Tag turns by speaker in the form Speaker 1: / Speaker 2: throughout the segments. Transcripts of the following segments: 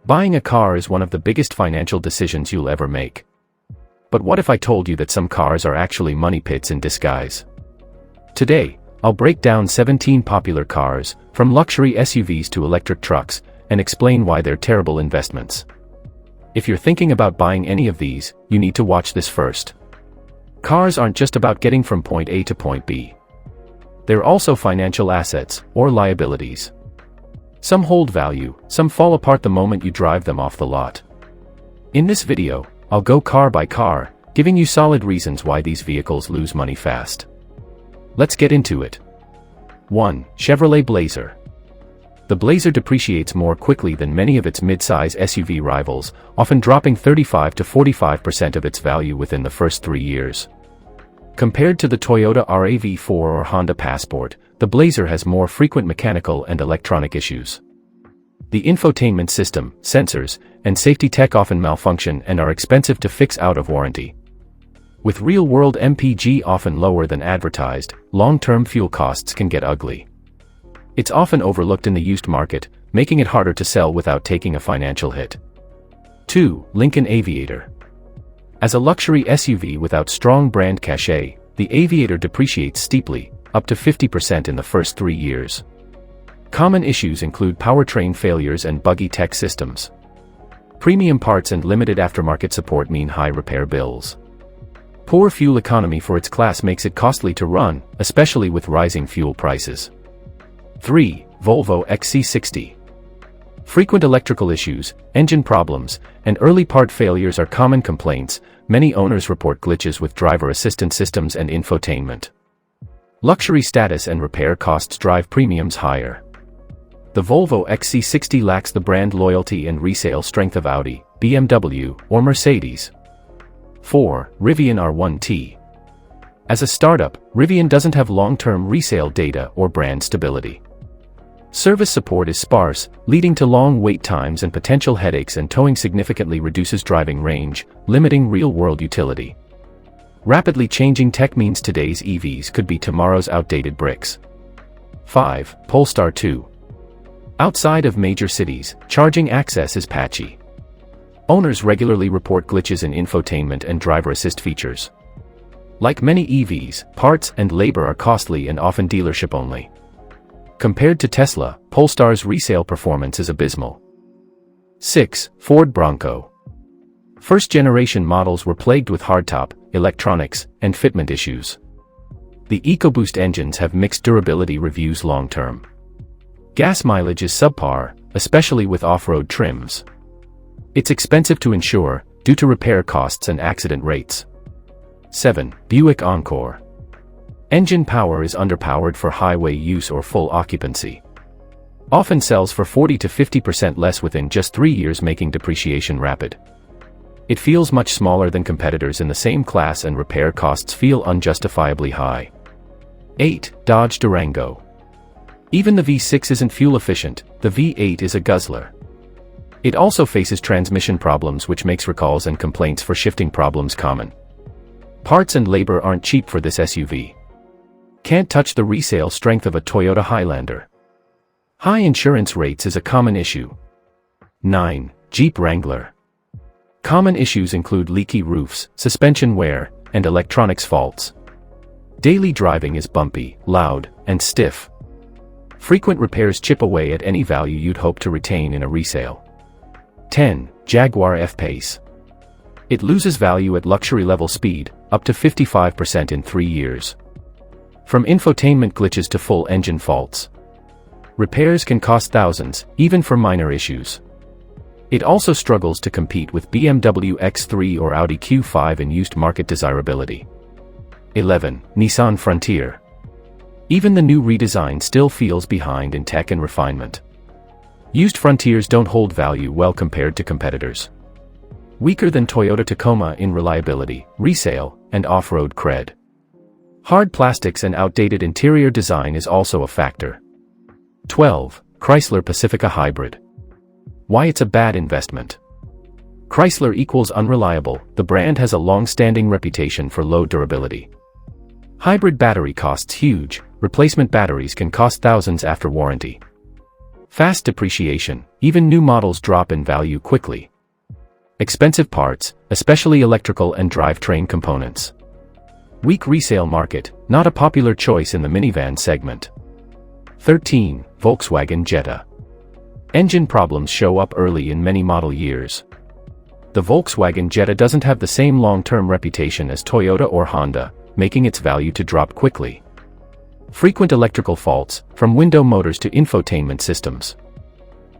Speaker 1: Buying a car is one of the biggest financial decisions you'll ever make. But what if I told you that some cars are actually money pits in disguise? Today, I'll break down 17 popular cars, from luxury SUVs to electric trucks, and explain why they're terrible investments. If you're thinking about buying any of these, you need to watch this first. Cars aren't just about getting from point A to point B. They're also financial assets, or liabilities. Some hold value, some fall apart the moment you drive them off the lot. In this video, I'll go car by car, giving you solid reasons why these vehicles lose money fast. Let's get into it. 1. Chevrolet Blazer. The Blazer depreciates more quickly than many of its mid-size SUV rivals, often dropping 35 to 45% of its value within the first 3 years. Compared to the Toyota RAV4 or Honda Passport, the Blazer has more frequent mechanical and electronic issues. The infotainment system, sensors, and safety tech often malfunction and are expensive to fix out of warranty. With real-world MPG often lower than advertised, long-term fuel costs can get ugly. It's often overlooked in the used market, making it harder to sell without taking a financial hit. 2. Lincoln Aviator. As a luxury SUV without strong brand cachet, the Aviator depreciates steeply, up to 50% in the first 3 years. Common issues include powertrain failures and buggy tech systems. Premium parts and limited aftermarket support mean high repair bills. Poor fuel economy for its class makes it costly to run, especially with rising fuel prices. 3. Volvo XC60. Frequent electrical issues, engine problems, and early part failures are common complaints. Many owners report glitches with driver assistance systems and infotainment. Luxury status and repair costs drive premiums higher. The Volvo XC60 lacks the brand loyalty and resale strength of Audi, BMW, or Mercedes. 4. Rivian R1T. As a startup, Rivian doesn't have long-term resale data or brand stability. Service support is sparse, leading to long wait times and potential headaches, and towing significantly reduces driving range, limiting real-world utility. Rapidly changing tech means today's EVs could be tomorrow's outdated bricks. 5. Polestar 2. Outside of major cities, charging access is patchy. Owners regularly report glitches in infotainment and driver assist features. Like many EVs, parts and labor are costly and often dealership only. Compared to Tesla, Polestar's resale performance is abysmal. 6. Ford Bronco. First-generation models were plagued with hardtop, electronics, and fitment issues. The EcoBoost engines have mixed durability reviews long-term. Gas mileage is subpar, especially with off-road trims. It's expensive to insure, due to repair costs and accident rates. 7. Buick Encore. Engine power is underpowered for highway use or full occupancy. Often sells for 40 to 50% less within just 3 years, making depreciation rapid. It feels much smaller than competitors in the same class, and repair costs feel unjustifiably high. 8. Dodge Durango. Even the V6 isn't fuel efficient, the V8 is a guzzler. It also faces transmission problems, which makes recalls and complaints for shifting problems common. Parts and labor aren't cheap for this SUV. Can't touch the resale strength of a Toyota Highlander. High insurance rates is a common issue. 9. Jeep Wrangler. Common issues include leaky roofs, suspension wear, and electronics faults. Daily driving is bumpy, loud, and stiff. Frequent repairs chip away at any value you'd hope to retain in a resale. 10. Jaguar F-Pace. It loses value at luxury-level speed, up to 55% in 3 years. From infotainment glitches to full engine faults. Repairs can cost thousands, even for minor issues. It also struggles to compete with BMW X3 or Audi Q5 in used market desirability. 11. Nissan Frontier. Even the new redesign still feels behind in tech and refinement. Used Frontiers don't hold value well compared to competitors. Weaker than Toyota Tacoma in reliability, resale, and off-road cred. Hard plastics and outdated interior design is also a factor. 12. Chrysler Pacifica Hybrid. Why it's a bad investment. Chrysler equals unreliable. The brand has a long-standing reputation for low durability. Hybrid battery costs huge. Replacement batteries can cost thousands after warranty. Fast depreciation, even new models drop in value quickly. Expensive parts, especially electrical and drivetrain components. Weak resale market, not a popular choice in the minivan segment. 13. Volkswagen Jetta. Engine problems show up early in many model years. The Volkswagen Jetta doesn't have the same long-term reputation as Toyota or Honda, making its value to drop quickly. Frequent electrical faults, from window motors to infotainment systems.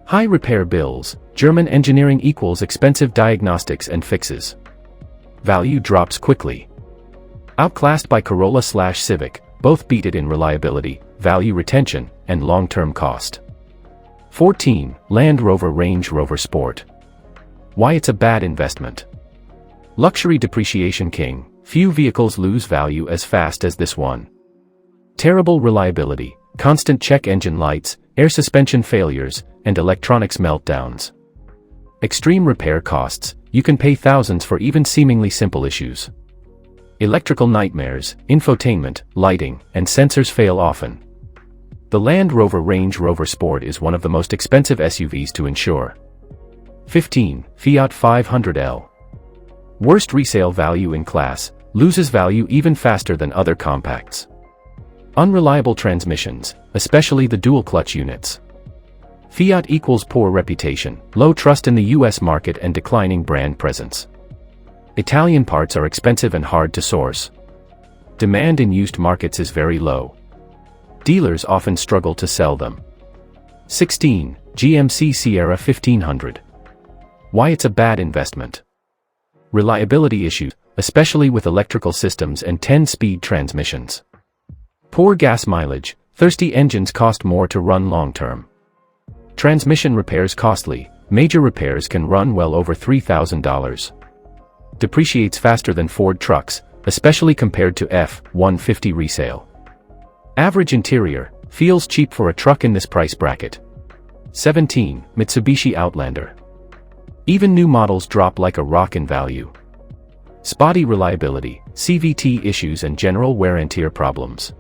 Speaker 1: High repair bills, German engineering equals expensive diagnostics and fixes. Value drops quickly. Outclassed by Corolla/Civic, both beat it in reliability, value retention, and long-term cost. 14. Land Rover Range Rover Sport. Why it's a bad investment. Luxury depreciation king, few vehicles lose value as fast as this one. Terrible reliability, constant check engine lights, air suspension failures, and electronics meltdowns. Extreme repair costs, you can pay thousands for even seemingly simple issues. Electrical nightmares, infotainment, lighting, and sensors fail often. The Land Rover Range Rover Sport is one of the most expensive SUVs to insure. 15. Fiat 500L. Worst resale value in class, loses value even faster than other compacts. Unreliable transmissions, especially the dual-clutch units. Fiat equals poor reputation, low trust in the US market and declining brand presence. Italian parts are expensive and hard to source. Demand in used markets is very low. Dealers often struggle to sell them. 16. GMC Sierra 1500. Why it's a bad investment. Reliability issues, especially with electrical systems and 10-speed transmissions. Poor gas mileage, thirsty engines cost more to run long-term. Transmission repairs costly, major repairs can run well over $3,000. Depreciates faster than Ford trucks, especially compared to F-150 resale. Average interior, feels cheap for a truck in this price bracket. 17. Mitsubishi Outlander. Even new models drop like a rock in value. Spotty reliability, CVT issues and general wear and tear problems.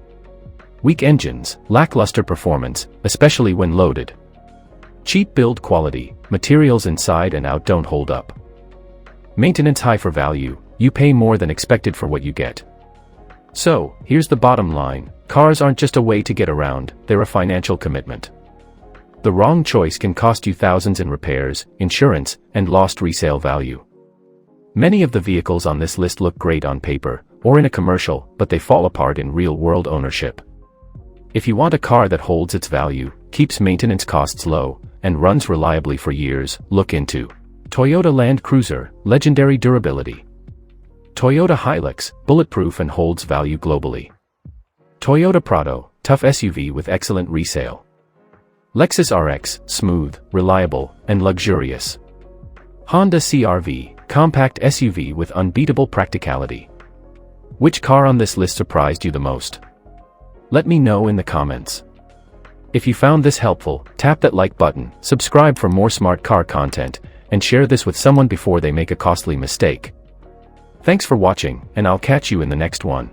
Speaker 1: Weak engines, lackluster performance, especially when loaded. Cheap build quality, materials inside and out don't hold up. Maintenance high for value, you pay more than expected for what you get. So, here's the bottom line, cars aren't just a way to get around, they're a financial commitment. The wrong choice can cost you thousands in repairs, insurance, and lost resale value. Many of the vehicles on this list look great on paper, or in a commercial, but they fall apart in real-world ownership. If you want a car that holds its value, keeps maintenance costs low, and runs reliably for years, look into Toyota Land Cruiser, legendary durability. Toyota Hilux, bulletproof and holds value globally. Toyota Prado, tough SUV with excellent resale. Lexus RX, smooth, reliable, and luxurious. Honda CR-V, compact SUV with unbeatable practicality. Which car on this list surprised you the most? Let me know in the comments. If you found this helpful, tap that like button, subscribe for more smart car content, and share this with someone before they make a costly mistake. Thanks for watching, and I'll catch you in the next one.